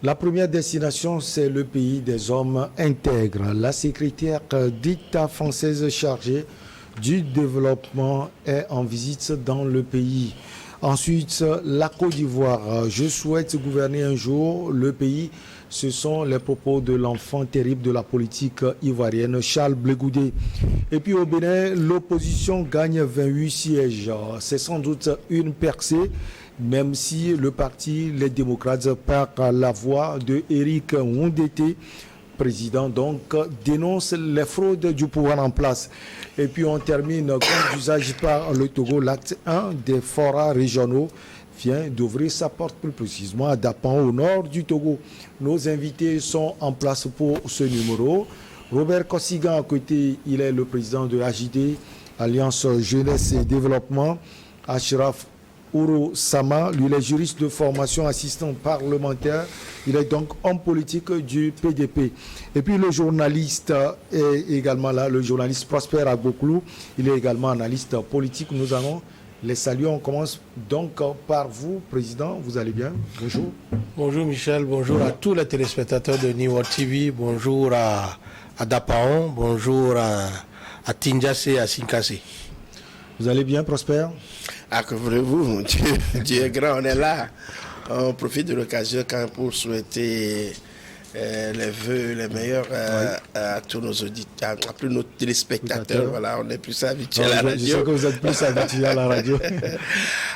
La première destination, c'est le pays des hommes intègres. La secrétaire d'État française chargée du développement est en visite dans le pays. Ensuite, la Côte d'Ivoire. Je souhaite gouverner un jour le pays. Ce sont les propos de l'enfant terrible de la politique ivoirienne, Charles Blé Goudé. Et puis au Bénin, l'opposition gagne 28 sièges. C'est sans doute une percée, même si le parti Les Démocrates, par la voix de Éric Oundété, président, donc, dénonce les fraudes du pouvoir en place. Et puis on termine, comme d'usage par le Togo, l'acte 1 des forats régionaux vient d'ouvrir sa porte plus précisément à Dapan, au nord du Togo. Nos invités sont en place pour ce numéro. Robert Kossigan, à côté, il est le président de l'AJD, Alliance Jeunesse et Développement. Ashraf Ouro Sama, lui, il est juriste de formation, assistant parlementaire. Il est donc homme politique du PDP. Et puis le journaliste est également là, le journaliste Prosper Agboklou. Il est également analyste politique. Nous allons les saluer. On commence donc par vous, Président. Vous allez bien? Bonjour. Bonjour Michel, bonjour à tous les téléspectateurs de New World TV. Bonjour à Dapaon, bonjour à Tinjase et à Sinkase. Vous allez bien, Prosper? Ah, que voulez-vous? Dieu est grand, on est là. On profite de l'occasion pour souhaiter les vœux les meilleurs à tous nos auditeurs, à tous nos téléspectateurs. Voilà, on est plus habitués à la radio. Je sais que vous êtes plus habitués à la radio.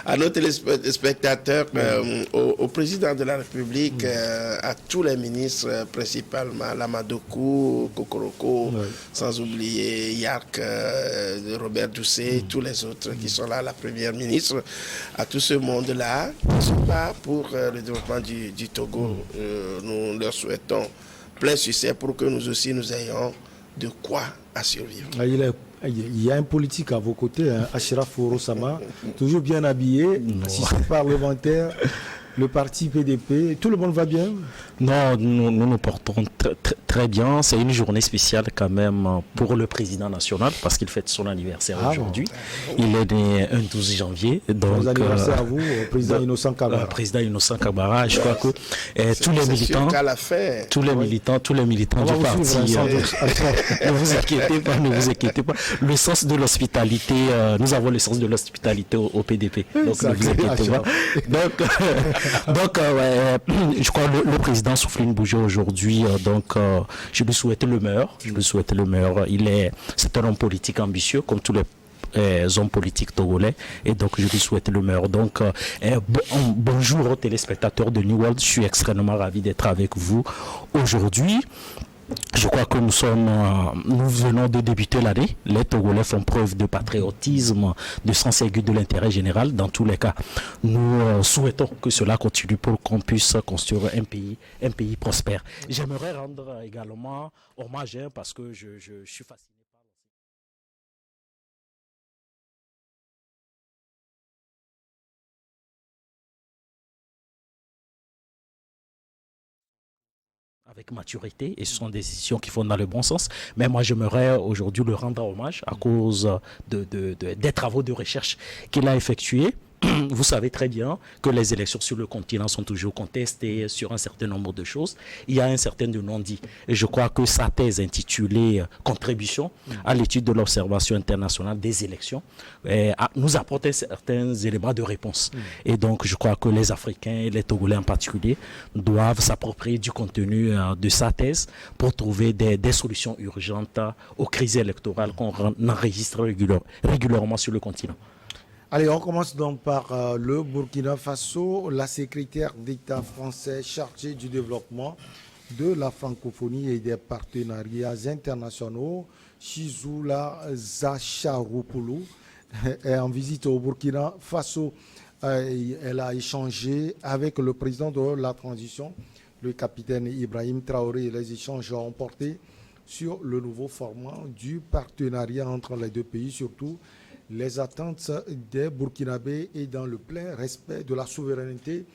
À nos téléspectateurs, au président de la République, à tous les ministres, principalement Lamadokou, Kokoroko, sans oublier Yark, Robert Doucet, tous les autres qui sont là, la première ministre, à tout ce monde-là qui sont là pour le développement du Togo. Nous leur souhaitons plein succès pour que nous aussi nous ayons de quoi à survivre. Il y a un politique à vos côtés, hein, Ashraf Ouro Sama, toujours bien habillé, assistant parlementaire, le parti PDP. Tout le monde va bien? Non, nous nous portons très bien. C'est une journée spéciale quand même pour le président national parce qu'il fête son anniversaire aujourd'hui. Bon. Il est né un 12 janvier. Donc, bon anniversaire à vous, président Innocent Kabara. Président Innocent Kabara. Je crois que tous les militants du parti, ne vous inquiétez pas. Le sens de l'hospitalité, nous avons le sens de l'hospitalité au PDP. Donc, ne vous inquiétez pas. Donc, je crois que le président Souffline Bougé aujourd'hui, je lui souhaite le meilleur. C'est un homme politique ambitieux, comme tous les hommes politiques togolais, et donc je lui souhaite le meilleur. Donc, bonjour aux téléspectateurs de New World. Je suis extrêmement ravi d'être avec vous aujourd'hui. Je crois que nous venons de débuter l'année. Les Togolais font preuve de patriotisme, de sens aigu de l'intérêt général. Dans tous les cas, nous souhaitons que cela continue pour qu'on puisse construire un pays prospère. J'aimerais rendre également hommage parce que je suis fasciné. Avec maturité, et ce sont des décisions qui vont dans le bon sens. Mais moi, j'aimerais aujourd'hui le rendre hommage à cause des travaux de recherche qu'il a effectués. Vous savez très bien que les élections sur le continent sont toujours contestées sur un certain nombre de choses. Il y a un certain de non-dit. Et je crois que sa thèse intitulée « Contribution à l'étude de l'observation internationale des élections » nous apporte certains éléments de réponse. Et donc, je crois que les Africains et les Togolais en particulier doivent s'approprier du contenu de sa thèse pour trouver des solutions urgentes aux crises électorales qu'on enregistre régulièrement sur le continent. Allez, on commence donc par le Burkina Faso. La secrétaire d'État français chargée du développement de la francophonie et des partenariats internationaux, Chizoula Zacharopoulou, est en visite au Burkina Faso. Elle a échangé avec le président de la transition, le capitaine Ibrahim Traoré. Les échanges ont porté sur le nouveau format du partenariat entre les deux pays, surtout les attentes des Burkinabés et dans le plein respect de la souveraineté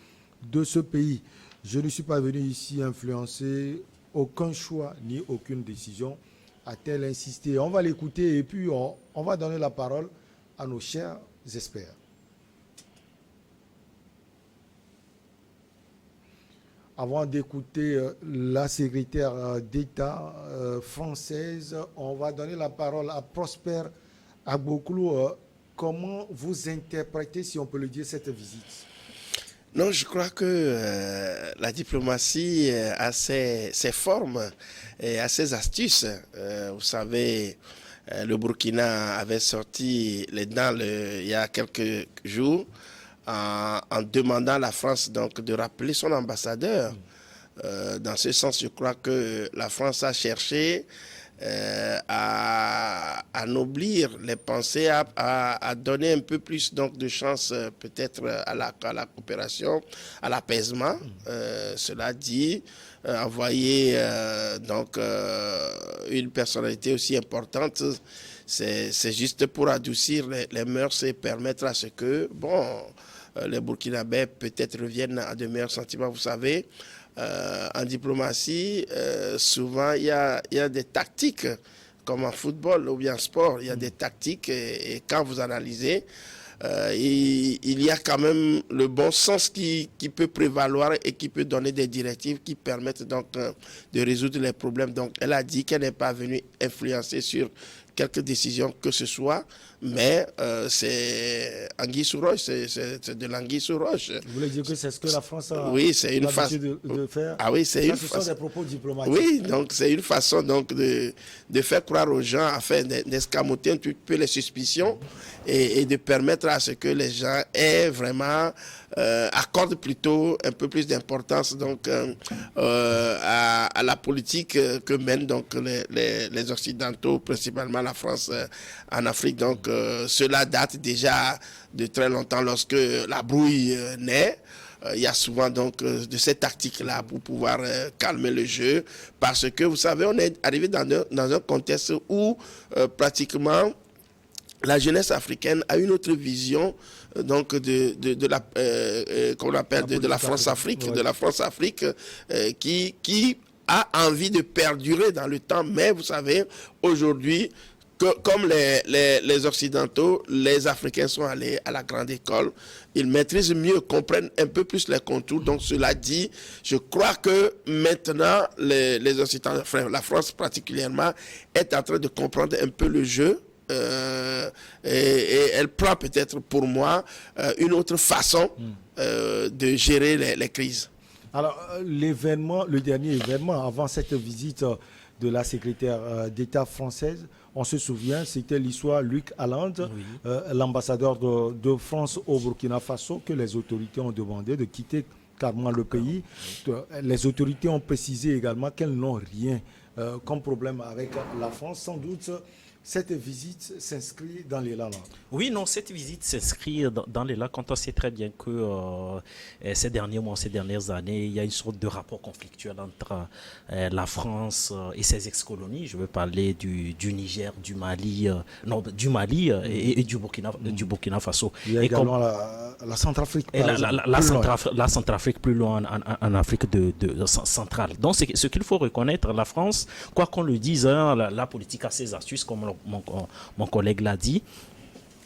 de ce pays. Je ne suis pas venu ici influencer aucun choix ni aucune décision, a-t-elle insisté. On va l'écouter et puis on va donner la parole à nos chers experts. avant d'écouter la secrétaire d'État française, on va donner la parole à Prosper Agbokoulou. Comment vous interprétez, si on peut le dire, cette visite? Non, je crois que la diplomatie a ses formes et a ses astuces. Vous savez, le Burkina avait sorti les dents il y a quelques jours en demandant à la France donc, de rappeler son ambassadeur. Dans ce sens, je crois que la France a cherché à ennoblir les pensées, à donner un peu plus donc, de chance peut-être à la coopération, à l'apaisement. Cela dit, envoyer donc une personnalité aussi importante, c'est juste pour adoucir les mœurs et permettre à ce que, bon, les Burkinabés peut-être reviennent à de meilleurs sentiments. Vous savez, en diplomatie, souvent il y a des tactiques, comme en football ou bien en sport, il y a des tactiques et quand vous analysez, il y a quand même le bon sens qui peut prévaloir et qui peut donner des directives qui permettent donc de résoudre les problèmes. Donc elle a dit qu'elle n'est pas venue influencer sur quelques décisions que ce soit, mais c'est anguille sous roche, c'est de l'anguille sous roche. Vous voulez dire que c'est ce que la France a l'habitude de faire? Ah oui, c'est une façon. Ce sont des propos diplomatiques. Oui, donc c'est une façon donc de faire croire aux gens, afin d'escamoter un petit peu les suspicions et de permettre à ce que les gens aient vraiment accordent plutôt un peu plus d'importance donc à la politique que mènent donc les Occidentaux, principalement la France en Afrique. Donc cela date déjà de très longtemps lorsque la brouille naît. Il y a souvent donc de cette tactique-là pour pouvoir calmer le jeu, parce que vous savez, on est arrivé dans un contexte où pratiquement la jeunesse africaine a une autre vision donc de la qu'on appelle de la France-Afrique, ouais. De la France-Afrique qui a envie de perdurer dans le temps. Mais vous savez, aujourd'hui, comme les Occidentaux, les Africains sont allés à la grande école, ils maîtrisent mieux, comprennent un peu plus les contours. Donc cela dit, je crois que maintenant, les Occidentaux, la France particulièrement, est en train de comprendre un peu le jeu. Et elle prend peut-être pour moi une autre façon de gérer les crises. Alors le dernier événement avant cette visite de la secrétaire d'État française, on se souvient, c'était l'histoire Luc Allende, oui. L'ambassadeur de France au Burkina Faso, que les autorités ont demandé de quitter carrément le pays. Les autorités ont précisé également qu'elles n'ont rien comme problème avec la France. Sans doute, cette visite s'inscrit dans l'élan. Oui, non, cette visite s'inscrit dans l'élan quand on sait très bien que ces derniers mois, ces dernières années, il y a une sorte de rapport conflictuel entre la France et ses ex-colonies. Je veux parler du Niger, du Mali, et du Burkina Faso. Il y a également la Centrafrique. La Centrafrique plus loin en Afrique centrale. Donc, ce qu'il faut reconnaître, la France, quoi qu'on le dise, hein, la politique a ses astuces, comme mon collègue l'a dit.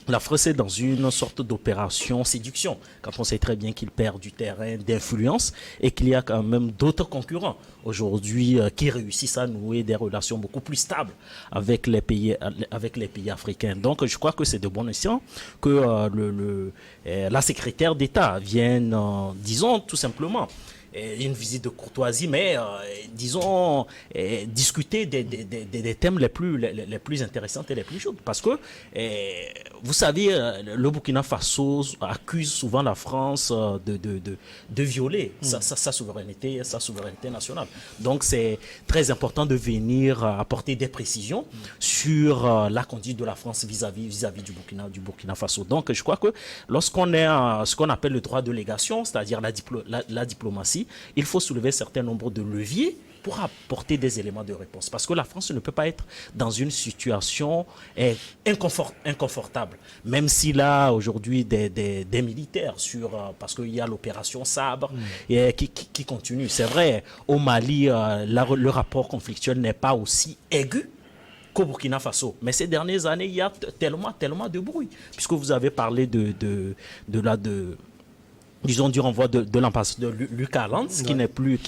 La France est dans une sorte d'opération séduction, quand on sait très bien qu'il perd du terrain d'influence et qu'il y a quand même d'autres concurrents aujourd'hui qui réussissent à nouer des relations beaucoup plus stables avec les pays africains. Donc je crois que c'est de bon escient que la secrétaire d'État vienne, disons tout simplement, une visite de courtoisie, mais disons discuter des thèmes les plus intéressants et les plus chauds. Parce que vous savez, le Burkina Faso accuse souvent la France de violer sa souveraineté nationale. Donc c'est très important de venir apporter des précisions sur la conduite de la France vis-à-vis du Burkina Faso. Donc je crois que lorsqu'on est ce qu'on appelle le droit de légation, c'est-à-dire la diplomatie, il faut soulever un certain nombre de leviers pour apporter des éléments de réponse. Parce que la France ne peut pas être dans une situation inconfortable. Même s'il a aujourd'hui des militaires parce qu'il y a l'opération Sabre qui continue. C'est vrai, au Mali, le rapport conflictuel n'est pas aussi aigu qu'au Burkina Faso. Mais ces dernières années, il y a tellement de bruit. Puisque vous avez parlé disons, du renvoi de l'ambassadeur Lucas Lantz, qui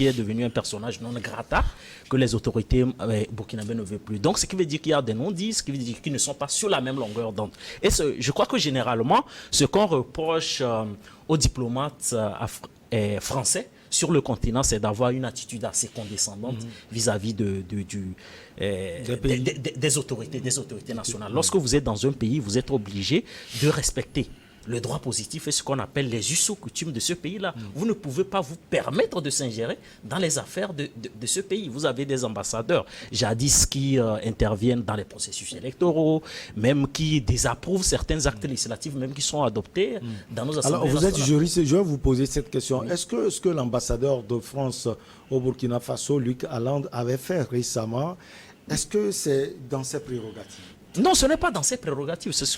est devenu un personnage non grata, que les autorités burkinabées ne veulent plus. Donc, ce qui veut dire qu'il y a des non-dits, ce qui veut dire qu'ils ne sont pas sur la même longueur d'onde. Et je crois que généralement, ce qu'on reproche aux diplomates français sur des d'avoir une attitude assez condescendante vis-à-vis des autorités nationales. Lorsque vous êtes dans un pays, vous êtes obligé de respecter le droit positif est ce qu'on appelle les us et coutumes de ce pays-là. Vous ne pouvez pas vous permettre de s'ingérer dans les affaires de ce pays. Vous avez des ambassadeurs jadis qui interviennent dans les processus électoraux, même qui désapprouvent certains actes législatifs, même qui sont adoptés dans nos assemblées. Alors, vous êtes juriste, je vais vous poser cette question. Oui. Est-ce que l'ambassadeur de France au Burkina Faso, Luc Alland, avait fait récemment, est-ce que c'est dans ses prérogatives? Non, ce n'est pas dans ses prérogatives, c'est ce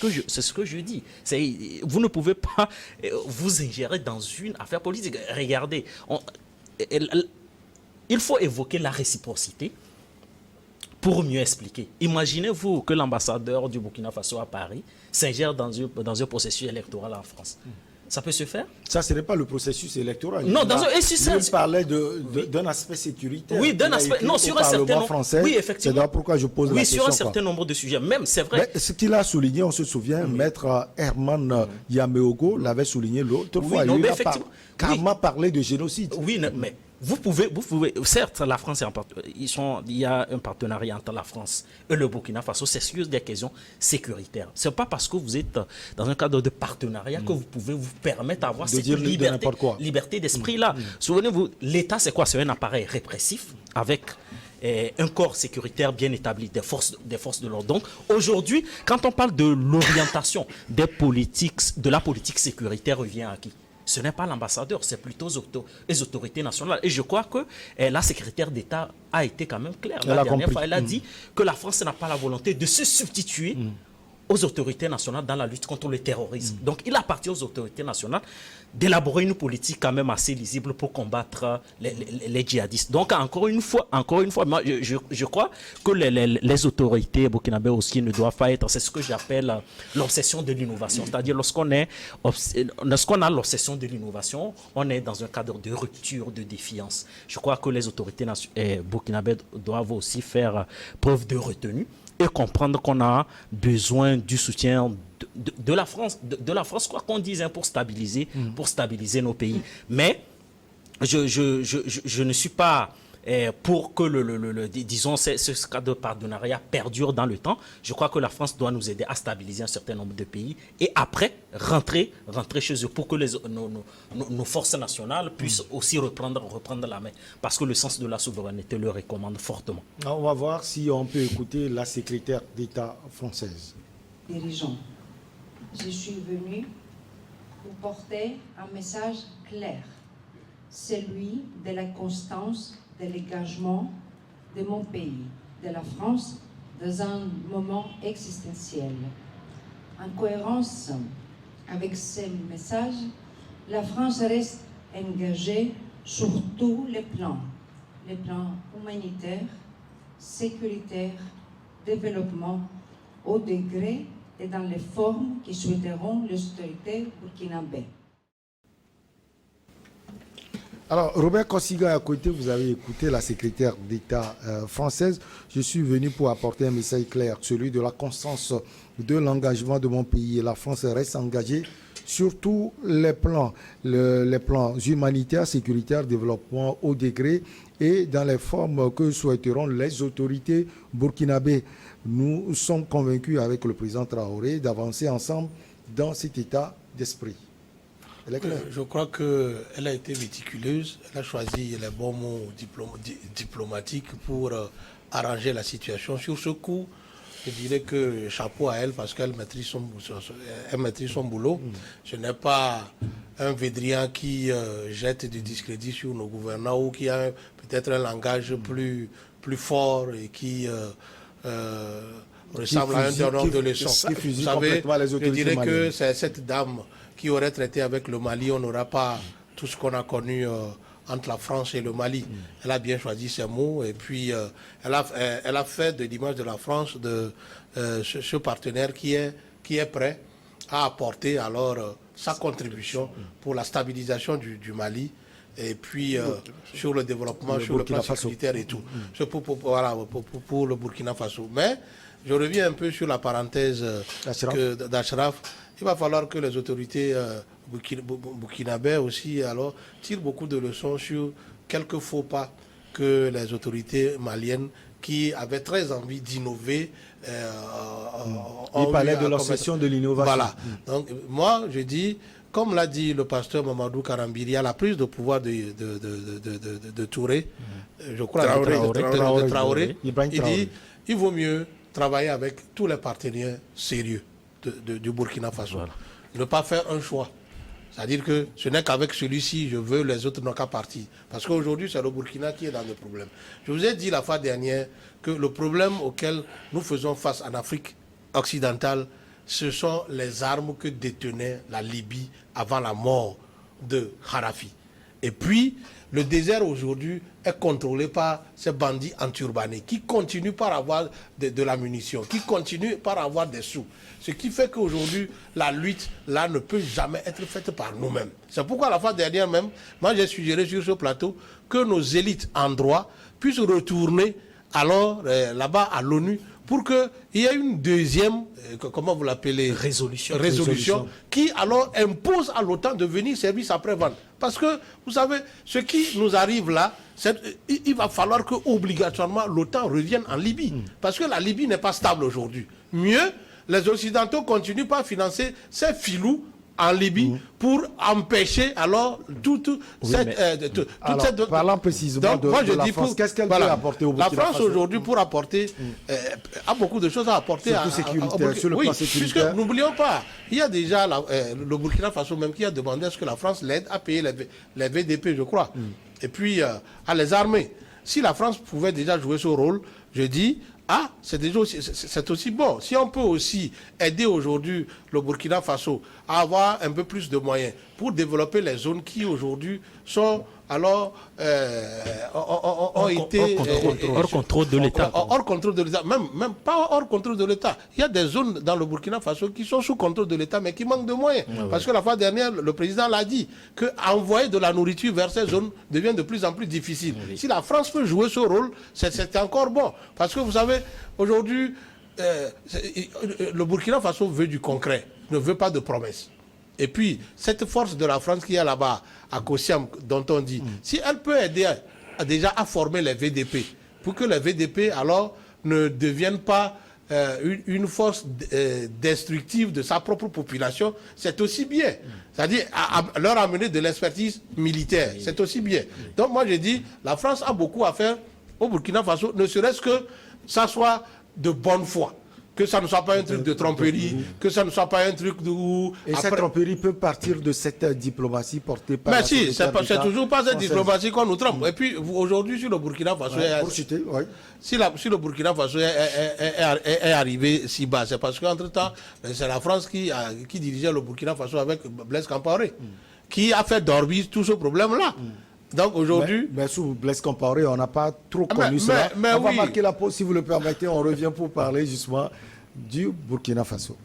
que je dis. Vous ne pouvez pas vous ingérer dans une affaire politique. Regardez, il faut évoquer la réciprocité pour mieux expliquer. Imaginez-vous que l'ambassadeur du Burkina Faso à Paris s'ingère dans un processus électoral en France. Ça peut se faire? Ça, ce n'est pas le processus électoral. Non, il parlait d'un aspect sécuritaire. Oui, d'un aspect. Non, sur un certain nombre. Français, oui, effectivement. C'est pourquoi je pose la question. Oui, sur un certain nombre de sujets. Même, c'est vrai. Mais ce qu'il a souligné, on se souvient, Maître Herman Yameogo l'avait souligné l'autre fois. Il a carrément parlé de génocide. Oui, mais vous pouvez, certes, la France il y a un partenariat entre la France et le Burkina Faso, c'est sur des questions sécuritaires. C'est pas parce que vous êtes dans un cadre de partenariat que vous pouvez vous permettre d'avoir cette liberté d'esprit là. Souvenez-vous, l'État c'est quoi? C'est un appareil répressif avec un corps sécuritaire bien établi, des forces de l'ordre. Donc aujourd'hui, quand on parle de l'orientation de la politique sécuritaire, revient à qui? Ce n'est pas l'ambassadeur, c'est plutôt les autorités nationales. Et je crois que la secrétaire d'État a été quand même claire. La dernière fois, elle a dit que la France n'a pas la volonté de se substituer aux autorités nationales dans la lutte contre le terrorisme. Donc, il appartient aux autorités nationales d'élaborer une politique quand même assez lisible pour combattre les djihadistes. Donc, encore une fois, moi, je crois que les autorités burkinabées aussi ne doivent pas être, c'est ce que j'appelle l'obsession de l'innovation. C'est-à-dire, lorsqu'on a l'obsession de l'innovation, on est dans un cadre de rupture, de défiance. Je crois que les autorités burkinabées doivent aussi faire preuve de retenue et comprendre qu'on a besoin du soutien de la France, quoi qu'on dise, pour stabiliser nos pays. Mais je ne suis pas pour que disons, ce cadre de partenariat perdure dans le temps. Je crois que la France doit nous aider à stabiliser un certain nombre de pays et après rentrer chez eux pour que nos forces nationales puissent aussi reprendre la main. Parce que le sens de la souveraineté le recommande fortement. On va voir si on peut écouter la secrétaire d'État française. Dirigeants, je suis venue pour porter un message clair, celui de la constance de l'engagement de mon pays, de la France, dans un moment existentiel. En cohérence avec ces messages, la France reste engagée sur tous les plans humanitaires, sécuritaires, développement, au degré et dans les formes qui souhaiteront les autorités burkinabées. Alors, Robert Kossiga, à côté, vous avez écouté la secrétaire d'État française. Je suis venu pour apporter un message clair, celui de la constance de l'engagement de mon pays. La France reste engagée sur tous les plans humanitaires, sécuritaires, développement, haut degré et dans les formes que souhaiteront les autorités burkinabées. Nous sommes convaincus avec le président Traoré d'avancer ensemble dans cet état d'esprit. Je crois qu'elle a été méticuleuse, elle a choisi les bons mots diplomatiques pour arranger la situation. Sur ce coup, je dirais que chapeau à elle parce qu'elle maîtrise son boulot. Ce n'est pas un Védrien qui jette du discrédit sur nos gouvernants ou qui a peut-être un langage plus fort et qui ressemble à un donneur de leçons. Vous savez, je dirais que c'est cette dame qui aurait traité avec le Mali, on n'aura pas tout ce qu'on a connu entre la France et le Mali. Elle a bien choisi ses mots et puis elle a fait de l'image de la France ce partenaire qui est prêt a apporté alors sa contribution pour la stabilisation du Mali et puis sur le développement, sur le plan sécuritaire et tout. C'est pour le Burkina Faso. Mais je reviens un peu sur la parenthèse d'Achraf. Il va falloir que les autorités burkinabées aussi alors tirent beaucoup de leçons sur quelques faux pas que les autorités maliennes qui avaient très envie d'innover. Il parlait de l'obsession de l'innovation. Voilà. Donc, moi, je dis, comme l'a dit le pasteur Mamadou Karambiri, à la prise de pouvoir de Touré, je crois, de Traoré, il dit il vaut mieux travailler avec tous les partenaires sérieux du Burkina Faso. Voilà. Ne pas faire un choix. C'est-à-dire que ce n'est qu'avec celui-ci, je veux, les autres n'ont qu'à partir. Parce qu'aujourd'hui, c'est le Burkina qui est dans le problème. Je vous ai dit la fois dernière que le problème auquel nous faisons face en Afrique occidentale, ce sont les armes que détenait la Libye avant la mort de Kadhafi. Et puis, le désert aujourd'hui est contrôlé par ces bandits enturbanés qui continuent par avoir de la munition, qui continuent par avoir des sous. Ce qui fait qu'aujourd'hui, la lutte, là, ne peut jamais être faite par nous-mêmes. C'est pourquoi la fois dernière même, moi j'ai suggéré sur ce plateau que nos élites en droit puissent retourner alors là-bas à l'ONU pour qu'il y ait une deuxième, comment vous l'appelez, résolution qui alors impose à l'OTAN de venir service après-vente. Parce que, vous savez, ce qui nous arrive là, il va falloir que obligatoirement l'OTAN revienne en Libye. Parce que la Libye n'est pas stable aujourd'hui. Mieux, les Occidentaux continuent par financer ces filous en Libye pour empêcher alors toute cette... Parlant précisément de la France, qu'est-ce qu'elle peut apporter au Burkina Faso? La France aujourd'hui, pour apporter, a beaucoup de choses à apporter. Sur le plan sécuritaire. Puisque, n'oublions pas, il y a déjà le Burkina Faso même qui a demandé à ce que la France l'aide à payer les VDP, je crois. Et puis, à les armer. Si la France pouvait déjà jouer ce rôle, je dis... c'est aussi bon. Si on peut aussi aider aujourd'hui le Burkina Faso à avoir un peu plus de moyens pour développer les zones qui aujourd'hui sont alors hors contrôle de l'État. Hors contrôle de l'État, même pas hors contrôle de l'État. Il y a des zones dans le Burkina Faso qui sont sous contrôle de l'État mais qui manquent de moyens. Parce que la fois dernière, le président l'a dit, qu'envoyer de la nourriture vers ces zones devient de plus en plus difficile. Si la France peut jouer ce rôle, c'est encore bon. Parce que vous savez, aujourd'hui, le Burkina Faso veut du concret, ne veut pas de promesses. Et puis, cette force de la France qui est là-bas, à Kossiam, dont on dit, si elle peut aider déjà à former les VDP, pour que les VDP, alors, ne deviennent pas une force destructive de sa propre population, c'est aussi bien. C'est-à-dire, à leur amener de l'expertise militaire, c'est aussi bien. Donc, moi, je dis, la France a beaucoup à faire au Burkina Faso, ne serait-ce que ça soit de bonne foi. Que ça ne soit pas un truc de tromperie, que ça ne soit pas un truc de... Et cette tromperie peut partir de cette diplomatie portée par... Mais si, c'est toujours pas cette diplomatie qu'on nous trompe. Et puis, aujourd'hui, sur le Burkina Faso... Si le Burkina Faso est arrivé si bas, c'est parce qu'entre-temps, c'est la France qui dirigeait le Burkina Faso avec Blaise Compaoré, qui a fait dormir tout ce problème-là. Donc aujourd'hui... Mais sous Blaise Compaoré, on n'a pas trop connu cela. On va marquer la pause, si vous le permettez. On revient pour parler justement du Burkina Faso.